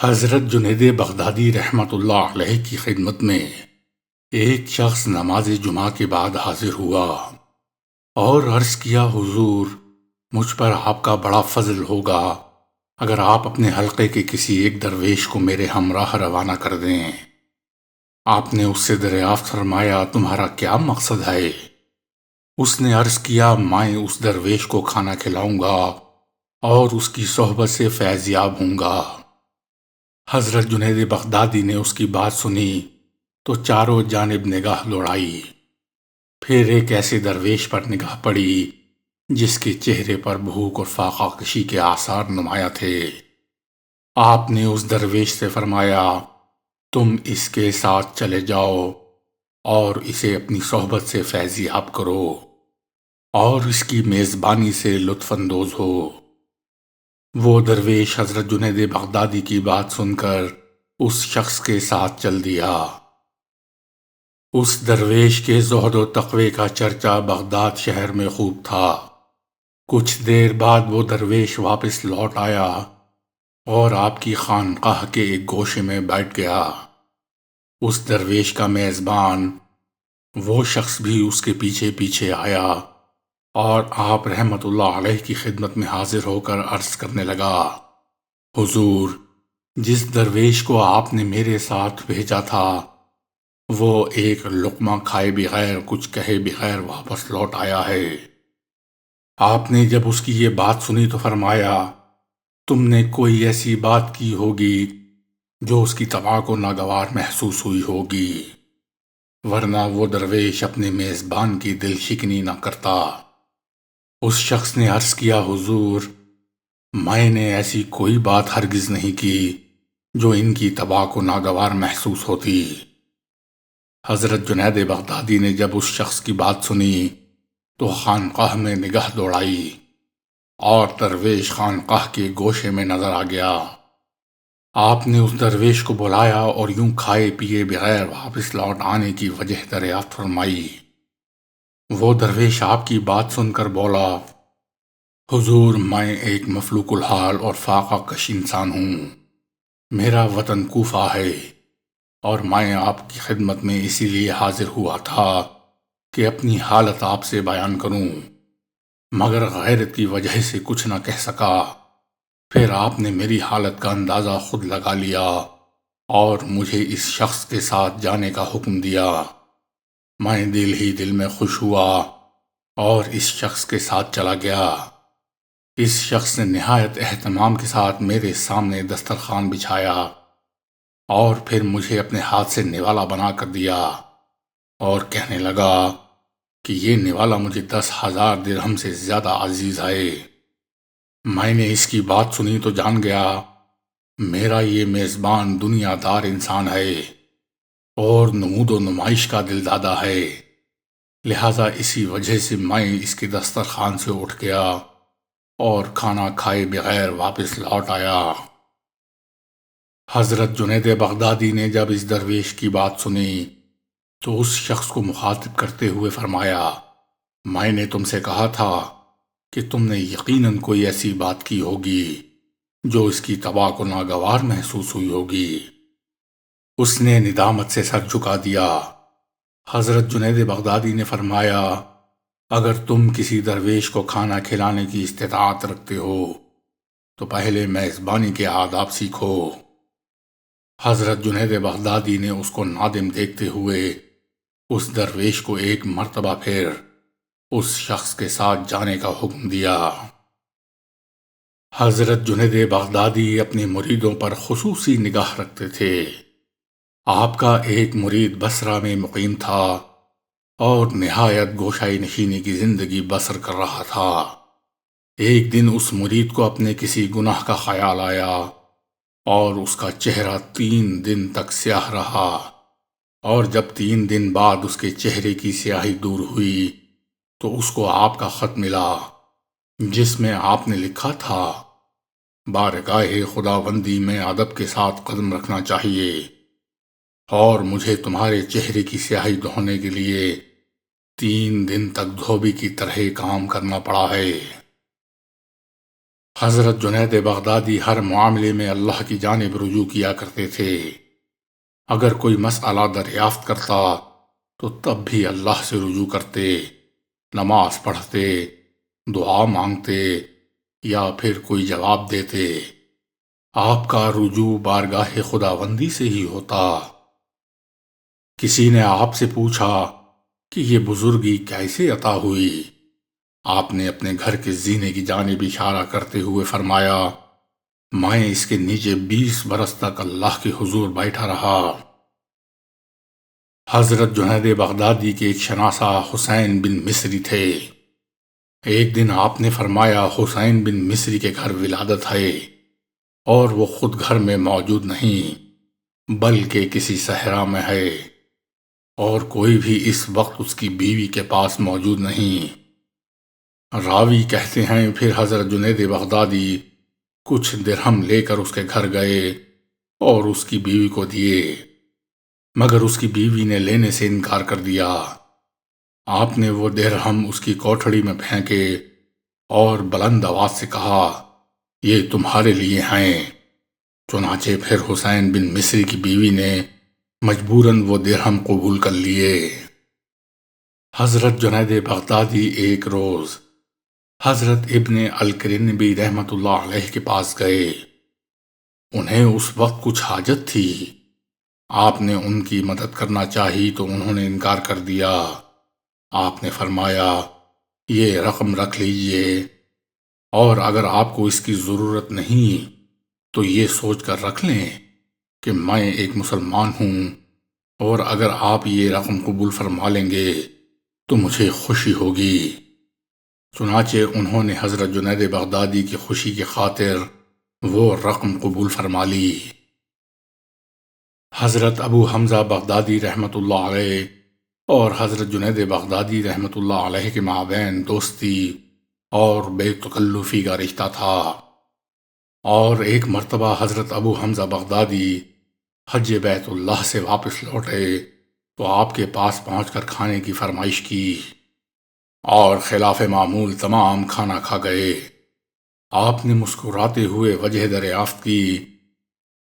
حضرت جنید بغدادی رحمۃ اللہ علیہ کی خدمت میں ایک شخص نماز جمعہ کے بعد حاضر ہوا اور عرض کیا، حضور، مجھ پر آپ کا بڑا فضل ہوگا اگر آپ اپنے حلقے کے کسی ایک درویش کو میرے ہمراہ روانہ کر دیں۔ آپ نے اس سے دریافت فرمایا، تمہارا کیا مقصد ہے؟ اس نے عرض کیا، میں اس درویش کو کھانا کھلاؤں گا اور اس کی صحبت سے فیض یاب ہوں گا۔ حضرت جنید بغدادی نے اس کی بات سنی تو چاروں جانب نگاہ دوڑائی، پھر ایک ایسے درویش پر نگاہ پڑی جس کے چہرے پر بھوک اور فاقہ کشی کے آثار نمایاں تھے۔ آپ نے اس درویش سے فرمایا، تم اس کے ساتھ چلے جاؤ اور اسے اپنی صحبت سے فیض یاب کرو اور اس کی میزبانی سے لطف اندوز ہو۔ وہ درویش حضرت جنید بغدادی کی بات سن کر اس شخص کے ساتھ چل دیا۔ اس درویش کے زہد و تقوی کا چرچا بغداد شہر میں خوب تھا۔ کچھ دیر بعد وہ درویش واپس لوٹ آیا اور آپ کی خانقاہ کے ایک گوشے میں بیٹھ گیا۔ اس درویش کا میزبان وہ شخص بھی اس کے پیچھے پیچھے آیا اور آپ رحمت اللہ علیہ کی خدمت میں حاضر ہو کر عرض کرنے لگا، حضور، جس درویش کو آپ نے میرے ساتھ بھیجا تھا وہ ایک لقمہ کھائے بغیر، کچھ کہے بغیر واپس لوٹ آیا ہے۔ آپ نے جب اس کی یہ بات سنی تو فرمایا، تم نے کوئی ایسی بات کی ہوگی جو اس کی طبع کو ناگوار محسوس ہوئی ہوگی، ورنہ وہ درویش اپنے میزبان کی دل شکنی نہ کرتا۔ اس شخص نے عرض کیا، حضور، میں نے ایسی کوئی بات ہرگز نہیں کی جو ان کی طبع کو ناگوار محسوس ہوتی۔ حضرت جنید بغدادی نے جب اس شخص کی بات سنی تو خانقاہ میں نگاہ دوڑائی اور درویش خانقاہ کے گوشے میں نظر آ گیا۔ آپ نے اس درویش کو بلایا اور یوں کھائے پیے بغیر واپس لوٹ آنے کی وجہ دریافت فرمائی۔ وہ درویش آپ کی بات سن کر بولا، حضور، میں ایک مفلوق الحال اور فاقہ کش انسان ہوں۔ میرا وطن کوفہ ہے اور میں آپ کی خدمت میں اسی لیے حاضر ہوا تھا کہ اپنی حالت آپ سے بیان کروں، مگر غیرت کی وجہ سے کچھ نہ کہہ سکا۔ پھر آپ نے میری حالت کا اندازہ خود لگا لیا اور مجھے اس شخص کے ساتھ جانے کا حکم دیا۔ میں دل ہی دل میں خوش ہوا اور اس شخص کے ساتھ چلا گیا۔ اس شخص نے نہایت اہتمام کے ساتھ میرے سامنے دسترخوان بچھایا اور پھر مجھے اپنے ہاتھ سے نوالا بنا کر دیا اور کہنے لگا کہ یہ نوالا مجھے 10,000 درہم سے زیادہ عزیز ہے۔ میں نے اس کی بات سنی تو جان گیا میرا یہ میزبان دنیا دار انسان ہے اور نمود و نمائش کا دل دادا ہے، لہذا اسی وجہ سے میں اس کے دسترخوان سے اٹھ گیا اور کھانا کھائے بغیر واپس لوٹ آیا۔ حضرت جنید بغدادی نے جب اس درویش کی بات سنی تو اس شخص کو مخاطب کرتے ہوئے فرمایا، میں نے تم سے کہا تھا کہ تم نے یقیناً کوئی ایسی بات کی ہوگی جو اس کی طبع کو ناگوار محسوس ہوئی ہوگی۔ اس نے ندامت سے سر جھکا دیا۔ حضرت جنید بغدادی نے فرمایا، اگر تم کسی درویش کو کھانا کھلانے کی استطاعت رکھتے ہو تو پہلے میزبانی کے آداب سیکھو۔ حضرت جنید بغدادی نے اس کو نادم دیکھتے ہوئے اس درویش کو ایک مرتبہ پھر اس شخص کے ساتھ جانے کا حکم دیا۔ حضرت جنید بغدادی اپنے مریدوں پر خصوصی نگاہ رکھتے تھے۔ آپ کا ایک مرید بصرہ میں مقیم تھا اور نہایت گوشۂ نشینی کی زندگی بسر کر رہا تھا۔ ایک دن اس مرید کو اپنے کسی گناہ کا خیال آیا اور اس کا چہرہ 3 دن تک سیاہ رہا، اور جب 3 دن بعد اس کے چہرے کی سیاہی دور ہوئی تو اس کو آپ کا خط ملا جس میں آپ نے لکھا تھا، بارگاہ خداوندی میں ادب کے ساتھ قدم رکھنا چاہیے اور مجھے تمہارے چہرے کی سیاہی دھونے کے لیے 3 دن تک دھوبی کی طرح کام کرنا پڑا ہے۔ حضرت جنید بغدادی ہر معاملے میں اللہ کی جانب رجوع کیا کرتے تھے۔ اگر کوئی مسئلہ دریافت کرتا تو تب بھی اللہ سے رجوع کرتے، نماز پڑھتے، دعا مانگتے یا پھر کوئی جواب دیتے۔ آپ کا رجوع بارگاہ خداوندی سے ہی ہوتا۔ کسی نے آپ سے پوچھا کہ یہ بزرگی کیسے عطا ہوئی؟ آپ نے اپنے گھر کے زینے کی جانب اشارہ کرتے ہوئے فرمایا، میں اس کے نیچے 20 برس تک اللہ کے حضور بیٹھا رہا۔ حضرت جنید بغدادی کے ایک شناسہ حسین بن مصری تھے۔ ایک دن آپ نے فرمایا، حسین بن مصری کے گھر ولادت ہے اور وہ خود گھر میں موجود نہیں بلکہ کسی صحرا میں ہے، اور کوئی بھی اس وقت اس کی بیوی کے پاس موجود نہیں۔ راوی کہتے ہیں پھر حضرت جنید بغدادی کچھ درہم لے کر اس کے گھر گئے اور اس کی بیوی کو دیے، مگر اس کی بیوی نے لینے سے انکار کر دیا۔ آپ نے وہ درہم اس کی کوٹھڑی میں پھینکے اور بلند آواز سے کہا، یہ تمہارے لیے ہیں۔ چنانچہ پھر حسین بن مصری کی بیوی نے مجبوراً وہ درہم قبول کر لیے۔ حضرت جنید بغدادی ایک روز حضرت ابن القرنبی رحمۃ اللہ علیہ کے پاس گئے۔ انہیں اس وقت کچھ حاجت تھی۔ آپ نے ان کی مدد کرنا چاہی تو انہوں نے انکار کر دیا۔ آپ نے فرمایا، یہ رقم رکھ لیجئے، اور اگر آپ کو اس کی ضرورت نہیں تو یہ سوچ کر رکھ لیں کہ میں ایک مسلمان ہوں، اور اگر آپ یہ رقم قبول فرما لیں گے تو مجھے خوشی ہوگی۔ چنانچہ انہوں نے حضرت جنید بغدادی کی خوشی کی خاطر وہ رقم قبول فرما لی۔ حضرت ابو حمزہ بغدادی رحمۃ اللہ علیہ اور حضرت جنید بغدادی رحمۃ اللہ علیہ کے مابین دوستی اور بے تکلفی کا رشتہ تھا، اور ایک مرتبہ حضرت ابو حمزہ بغدادی حج بیت اللہ سے واپس لوٹے تو آپ کے پاس پہنچ کر کھانے کی فرمائش کی، اور خلاف معمول تمام کھانا کھا گئے۔ آپ نے مسکراتے ہوئے وجہ دریافت کی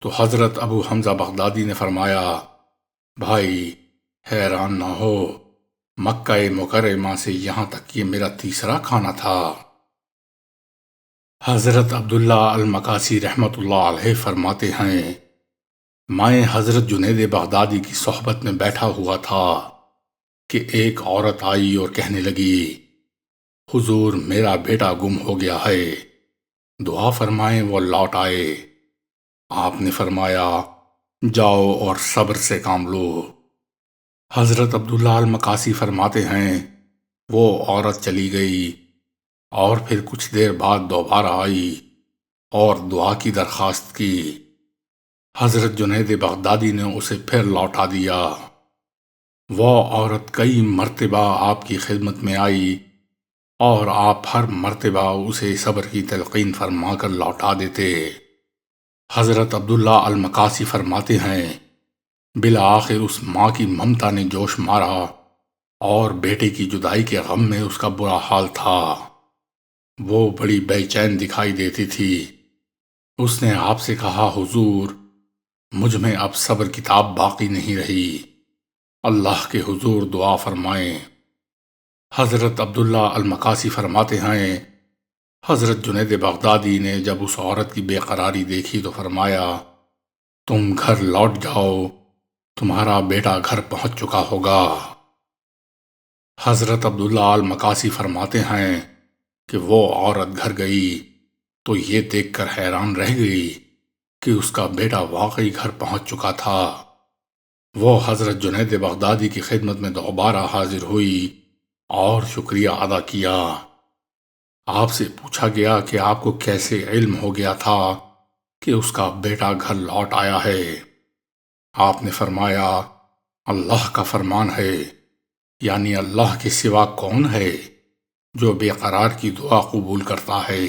تو حضرت ابو حمزہ بغدادی نے فرمایا، بھائی حیران نہ ہو، مکہ مکرمہ سے یہاں تک یہ میرا تیسرا کھانا تھا۔ حضرت عبداللہ المقاسی رحمۃ اللہ علیہ فرماتے ہیں، میں حضرت جنید بغدادی کی صحبت میں بیٹھا ہوا تھا کہ ایک عورت آئی اور کہنے لگی، حضور میرا بیٹا گم ہو گیا ہے، دعا فرمائیں وہ لوٹ آئے۔ آپ نے فرمایا، جاؤ اور صبر سے کام لو۔ حضرت عبداللہ المقاسی فرماتے ہیں، وہ عورت چلی گئی اور پھر کچھ دیر بعد دوبارہ آئی اور دعا کی درخواست کی۔ حضرت جنید بغدادی نے اسے پھر لوٹا دیا۔ وہ عورت کئی مرتبہ آپ کی خدمت میں آئی اور آپ ہر مرتبہ اسے صبر کی تلقین فرما کر لوٹا دیتے۔ حضرت عبداللہ المقاسی فرماتے ہیں، بالآخر اس ماں کی ممتا نے جوش مارا اور بیٹے کی جدائی کے غم میں اس کا برا حال تھا۔ وہ بڑی بے چین دکھائی دیتی تھی۔ اس نے آپ سے کہا، حضور مجھ میں اب صبر کتاب باقی نہیں رہی، اللہ کے حضور دعا فرمائیں۔ حضرت عبداللہ المقاسی فرماتے ہیں، حضرت جنید بغدادی نے جب اس عورت کی بے قراری دیکھی تو فرمایا، تم گھر لوٹ جاؤ، تمہارا بیٹا گھر پہنچ چکا ہوگا۔ حضرت عبداللہ المقاسی فرماتے ہیں کہ وہ عورت گھر گئی تو یہ دیکھ کر حیران رہ گئی کہ اس کا بیٹا واقعی گھر پہنچ چکا تھا۔ وہ حضرت جنید بغدادی کی خدمت میں دوبارہ حاضر ہوئی اور شکریہ ادا کیا۔ آپ سے پوچھا گیا کہ آپ کو کیسے علم ہو گیا تھا کہ اس کا بیٹا گھر لوٹ آیا ہے؟ آپ نے فرمایا، اللہ کا فرمان ہے، یعنی اللہ کے سوا کون ہے جو بے قرار کی دعا قبول کرتا ہے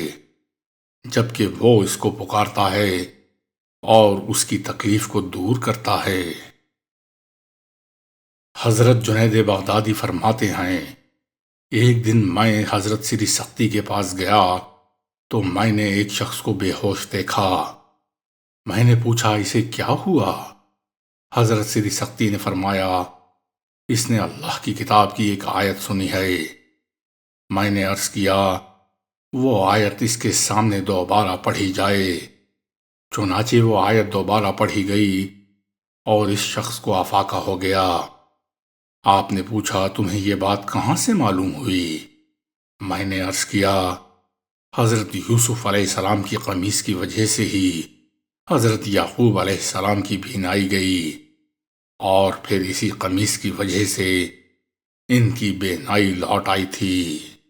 جبکہ وہ اس کو پکارتا ہے اور اس کی تکلیف کو دور کرتا ہے۔ حضرت جنید بغدادی فرماتے ہیں، ایک دن میں حضرت سری سختی کے پاس گیا تو میں نے ایک شخص کو بے ہوش دیکھا۔ میں نے پوچھا اسے کیا ہوا؟ حضرت سری سختی نے فرمایا اس نے اللہ کی کتاب کی ایک آیت سنی ہے۔ میں نے عرض کیا وہ آیت اس کے سامنے دوبارہ پڑھی جائے۔ چنانچہ وہ آیت دوبارہ پڑھی گئی اور اس شخص کو افاقہ ہو گیا۔ آپ نے پوچھا تمہیں یہ بات کہاں سے معلوم ہوئی؟ میں نے عرض کیا حضرت یوسف علیہ السلام کی قمیص کی وجہ سے ہی حضرت یعقوب علیہ السلام کی بینائی گئی، اور پھر اسی قمیص کی وجہ سے ان کی بینائی لوٹ آئی تھی۔